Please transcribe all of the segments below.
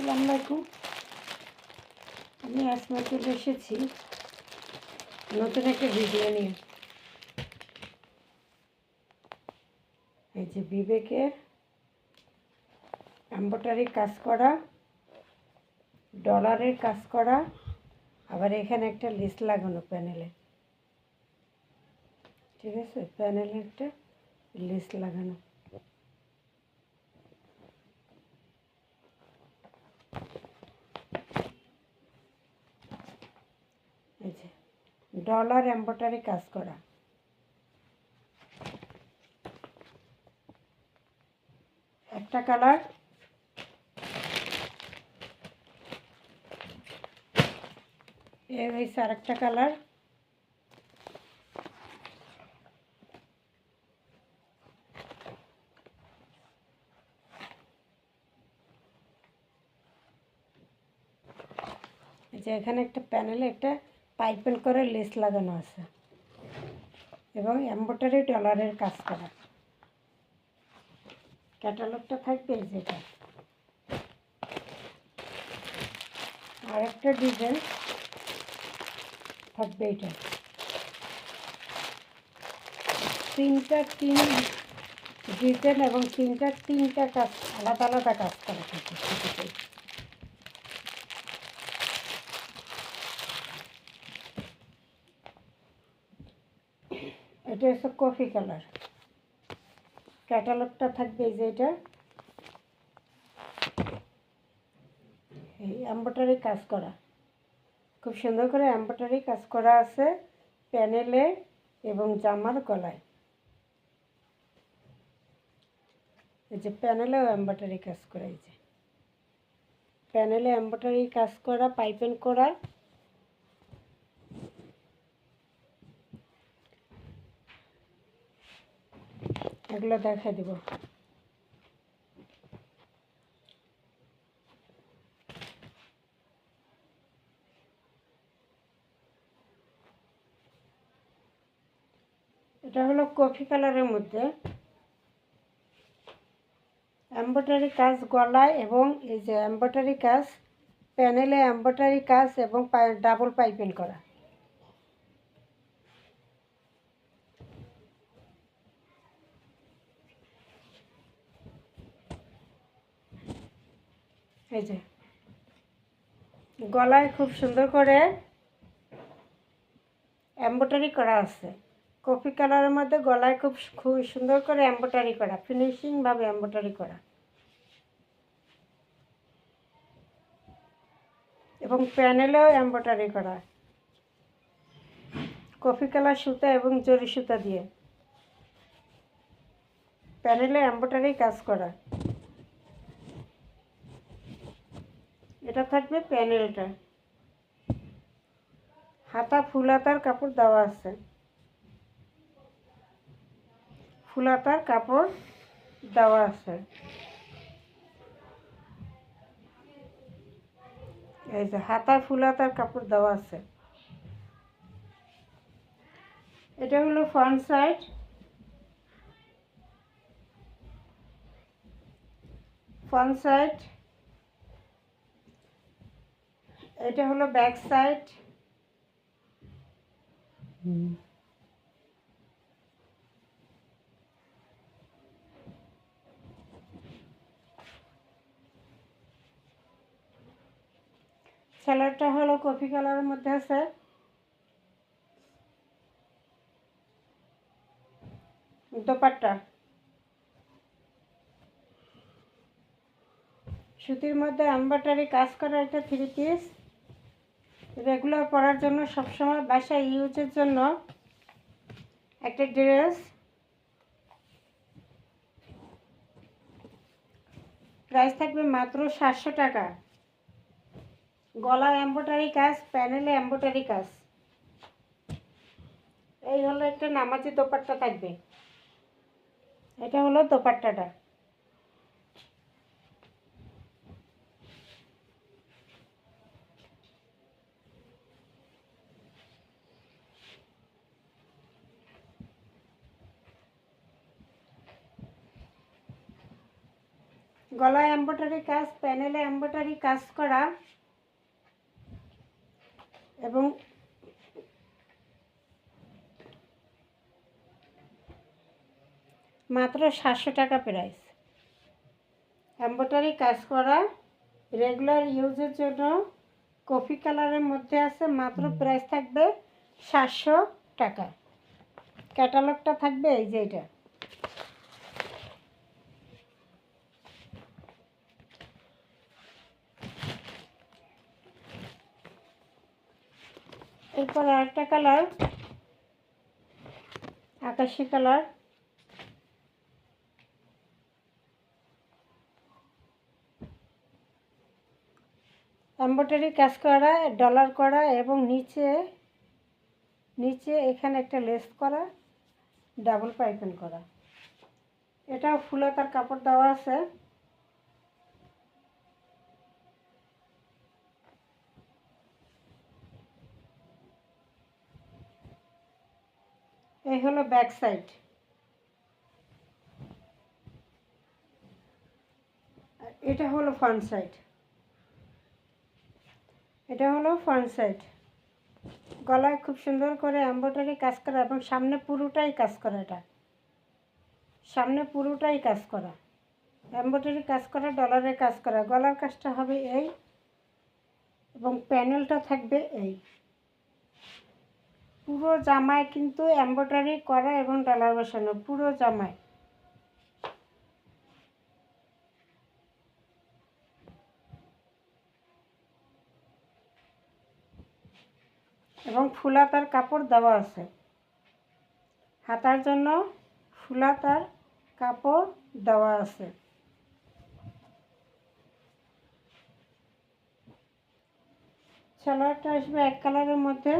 আসসালামু আলাইকুম। আমি আসমা চলে এসেছি নতুন একটা ভিডিও নিয়ে। এই যে বিবেকের এমব্রয়ডারি কাজ করা, ডলারের কাজ করা, আবার এখানে একটা লেস লাগানো প্যানেলে। ঠিক আছে, প্যানেলে একটা লেস লাগানো। এই যে ডলার এমব্রয়ডারি কাজ করা। একটা কালার, এই হয়েছে আরেকটা কালার। এই যে এখানে একটা প্যানেলে একটা পাইপেল করে লেস লাগানো আছে এবং এমব্রয়ডারি ডলারের কাজ করা। ক্যাটালগটা থাকবে যেটা, আর একটা ডিজাইন থাকবে এটা। তিনটা ডিজাইন এবং তিনটা কাজ, আলাদা আলাদা কাজ করা থাকে। এটা হচ্ছে কফি কালার। ক্যাটালগটা থাকবে এই যে এটা, এই এমব্রয়ডারি কাজ করা, খুব সুন্দর করে এমব্রয়ডারি কাজ করা আছে প্যানেলে এবং জামার গলায়। এই যে প্যানেলেও এমব্রয়ডারি কাজ করা, এই যে প্যানেলে এমব্রয়ডারি কাজ করা, পাইপিং করা। এগুলো দেখা দেব। এটা হলো কফি কালারের মধ্যে এমব্রয়ডারি কাজ গলায়, এবং এই যে এমব্রয়ডারি কাজ প্যানেলে, এমব্রয়ডারি কাজ এবং ডাবল পাইপিং করা। এই যে গলায় খুব সুন্দর করে এমব্রয়ডারি করা আছে। কফি কালারের মধ্যে গলায় খুব সুন্দর করে এমব্রয়ডারি করা, ফিনিশিংভাবে এমব্রয়ডারি করা, এবং প্যানেলেও এমব্রয়ডারি করা কফি কালার সুতা এবং জরি সুতা দিয়ে প্যানেলে এমব্রয়ডারি কাজ করা। এটা থাকবে প্যানেলটা। হাতা ফুল হাতার কাপড় দেওয়া আছে, ফুল হাতার কাপড় দেওয়া আছে। এই যে হাতায় ফুল হাতার কাপড় দেওয়া আছে। এটা হলো ফ্রন্ট সাইড, ফ্রন্ট সাইড। এটা হলো ব্যাক সাইড। সালোয়ারটা হলো কফি কালারের মধ্যে আছে। দোপাট্টা সুতির মধ্যে এমব্রয়ডারি কাজ করা, একটা 3 পিস রেগুলার পরার জন্য, সবসময় বাসায় ইউজের জন্য একটা ড্রেস। প্রাইস থাকবে মাত্র 700 টাকা। গলায় এমব্রয়ডারি কাজ, প্যানেলে এমব্রয়ডারি কাজ। এই হলো একটা নামাজি দোপাট্টা থাকবে। এটা হলো দোপাট্টাটা। গলায় এমব্রয়ডারি কাজ, প্যানেলে এমব্রয়ডারি কাজ করা এবং মাত্র 700 টাকা প্রাইস। এমব্রয়ডারি কাজ করা, রেগুলার ইউজের জন্য কফি কালারের মধ্যে আছে, মাত্র প্রাইস থাকবে 700 টাকা। ক্যাটালগটা থাকবে এই যে এটা। এরপর আরেকটা কালার, আকাশি কালার। এমব্রয়ডারি কাজ করা, ডলার করা এবং নিচে এখানে একটা লেস করা, ডাবল পাইপিং করা। এটাও ফুলতার কাপড় দেওয়া আছে। এই হলো ব্যাক সাইড। এটা হলো ফ্রন্ট সাইড। এটা হলো ফ্রন্ট সাইড। গলায় খুব সুন্দর করে এমব্রয়ডারি কাজ করা এবং সামনে পুরোটাই কাজ করা। এটা সামনে পুরোটাই কাজ করা, এমব্রয়ডারি কাজ করা, ডলারের কাজ করা। গলার কাজটা হবে এই এবং প্যানেলটা থাকবে এই। পুরো জামায় কিন্তু এমব্রয়ডারি করা এবং ডলার বসানো, পুরো জামায়। এবং ফুলাতার কাপড় দেওয়া আছে। হাতার জন্য ফুলাতার কাপড় দেওয়া আছে। সালোয়ারটা আসবে এক কালারের মধ্যে,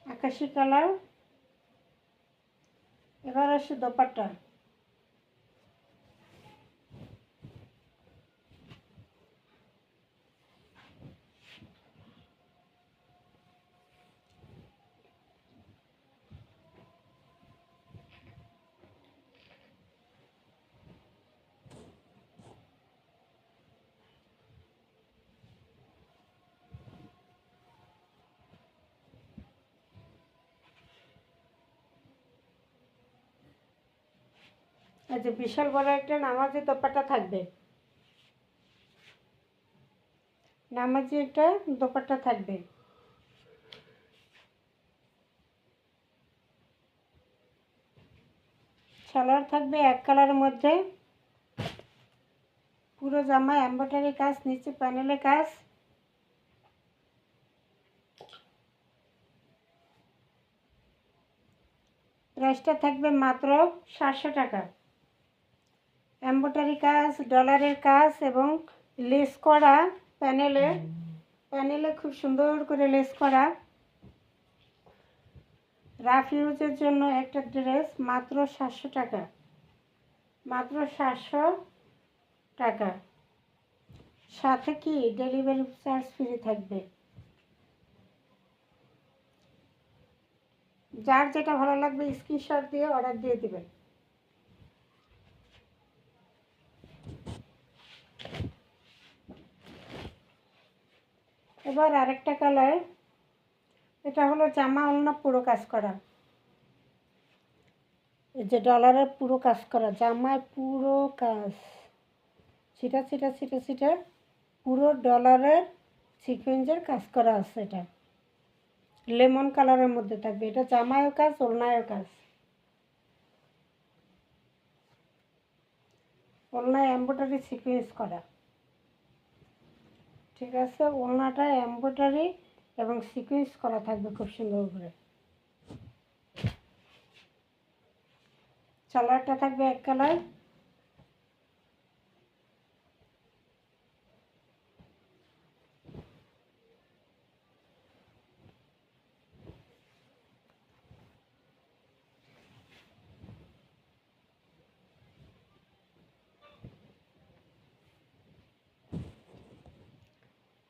আকাশি কালার। এবার আসে দোপাট্টা। এই যে বিশাল বড় একটা নামাজি দোপাট্টা থাকবে, নামাজি একটা দোপাট্টা থাকবে। সালোয়ার থাকবে এক কালারের মধ্যে, পুরো জামা এমব্রয়ডারি কাজ, নিচে প্যানেলে কাজ। প্রাইসটা থাকবে মাত্র 700 টাকা। এমব্রয়ডারি কাজ, ডলারের কাজ এবং লেস করা, প্যানেলে খুব সুন্দর করে লেস করা। রাফ ইউজের জন্য একটা ড্রেস, মাত্র 700 টাকা। মাত্র 700 টাকা। সাথে কি ডেলিভারি চার্জ ফ্রি থাকবে। যার যেটা ভালো লাগবে স্ক্রিনশট দিয়ে অর্ডার দিয়ে দেবেন। এবার আরেকটা কালার, এটা হলো জামা ওড়না পুরো কাজ করা। এই যে ডলারের পুরো কাজ করা, জামায় পুরো কাজ, ছিটা ছিটা ছিটা ছিটা পুরো ডলারের সিকোয়েন্সের কাজ করা আছে। এটা লেমন কালারের মধ্যে থাকবে। এটা জামায়ও কাজ, ওড়নায়ও কাজ। ওড়নায় এমব্রয়ডারি সিকোয়েন্স করা, ঠিক আছে। ওড়নাটা এমব্রয়ডারি এবং সিকোয়েন্স করা থাকবে খুব সুন্দর করে। সালোয়ারটা থাকবে এক কালার।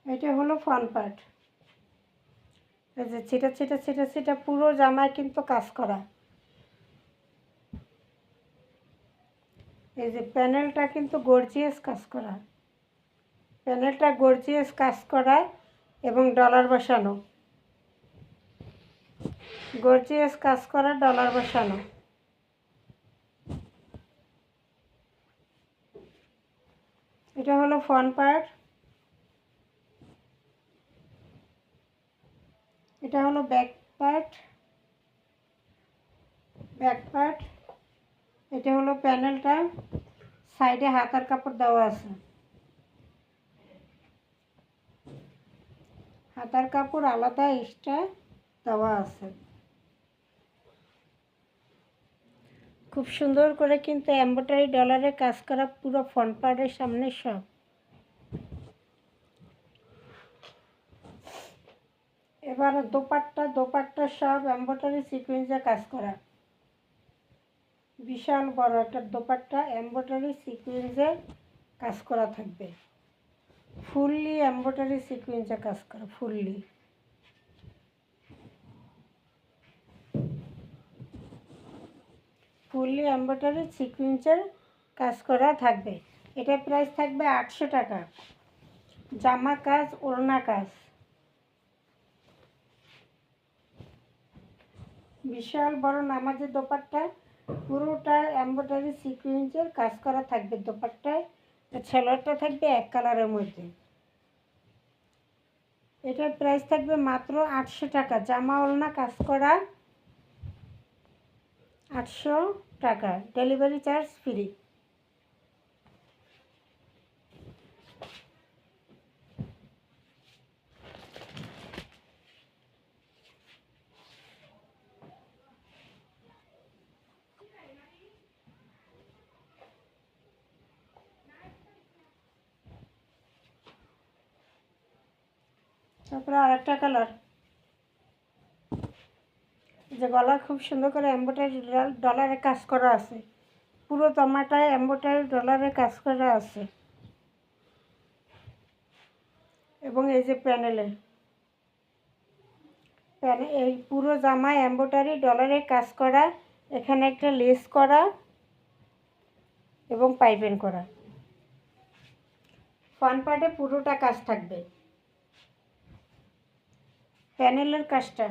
এটা হলো ফ্রন্ট পার্ট। এই যে ছিটা ছিটা ছিটা ছিটা পুরো জামায় কিন্তু কাজ করা। এই যে প্যানেলটা কিন্তু গর্জিয়াস কাজ করা, প্যানেলটা গর্জিয়াস কাজ করা এবং ডলার বসানো, গর্জিয়াস কাজ করা ডলার বসানো। এটা হলো ফ্রন্ট পার্ট, এটা হলো ব্যাক পার্ট, এটা হলো প্যানেলটা, সাইডে হাতার কাপড় দেওয়া আছে, হাতার কাপড় আলাদা এক্সট্রা দেওয়া আছে। খুব সুন্দর করে কিন্তু এমব্রয়ডারি ডলারে কাজ করা পুরো ফ্রন্ট পার্টের সামনে সব। এবার দোপাট্টা সব এমব্রয়ডারি সিকোয়েন্সে কাজ করা, বিশাল বড় একটা দোপাট্টা এমব্রয়ডারি সিকোয়েন্সে কাজ করা থাকবে, ফুললি এমব্রয়ডারি সিকোয়েন্সে কাজ করা, ফুললি। ফুললি এমব্রয়ডারি সিকোয়েন্সের কাজ করা থাকবে। এটার প্রাইস থাকবে 800 টাকা। জামা কাজ, ওড়না কাজ, বিশাল বড় নামাজের দোপাট্টা, পুরোটা এমব্রয়ডারি সিকোয়েন্সের কাজ করা থাকবে দোপাট্টায়। ছেলেরটা থাকবে এক কালারের মধ্যে। এটার প্রাইস থাকবে মাত্র 800 টাকা। জামা ওড়না কাজ করা 800 টাকা, ডেলিভারি চার্জ ফ্রি। তারপরে আরেকটা কালার, যে গলা খুব সুন্দর করে এমব্রয়ডারি ডলারে কাজ করা আছে, পুরো জামাটায় এমব্রয়ডারি ডলারে কাজ করা আছে। এবং এই যে এই পুরো জামায় এমব্রয়ডারি ডলারে কাজ করা, এখানে একটা লেস করা এবং পাইপিং করা। ফ্রন্ট পার্টে পুরোটা কাজ থাকবে, প্যানেলের কাজটা।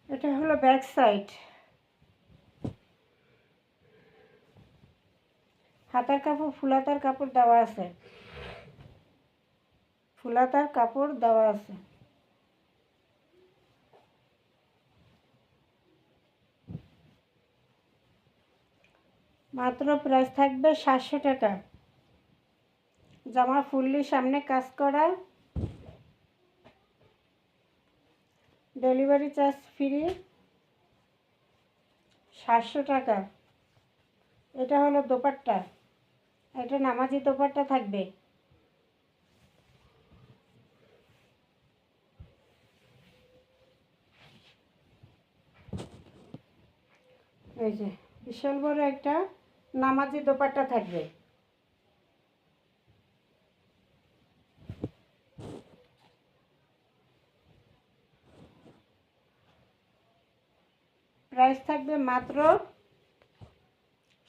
এটা হলো ব্যাক সাইড, হাতার কাপড় ফুলাতার কাপড় দেওয়া আছে, ফুলাতার কাপড় দেওয়া আছে। মাত্র প্রাইস থাকবে 700 টাকা। জামা ফুললি সামনে কাজ করা, ডেলিভারি চার্জ ফ্রি, 700 টাকা। এটা হলো দোপাট্টা, এটা নামাজি দোপাট্টা থাকবে। এই যে বিশাল বড় একটা নামাজি দোপাট্টা থাকবে। প্রাইস থাকবে মাত্র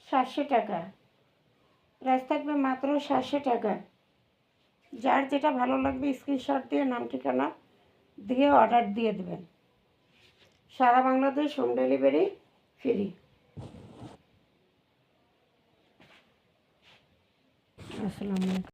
700 টাকা। প্রাইস থাকবে মাত্র 700 টাকা। যার যেটা ভালো লাগবে স্ক্রিনশট দিয়ে নাম ঠিকানা দিয়ে অর্ডার দিয়ে দেবেন। সারা বাংলাদেশ হোম ডেলিভারি ফ্রি। আসসালামু আলাইকুম।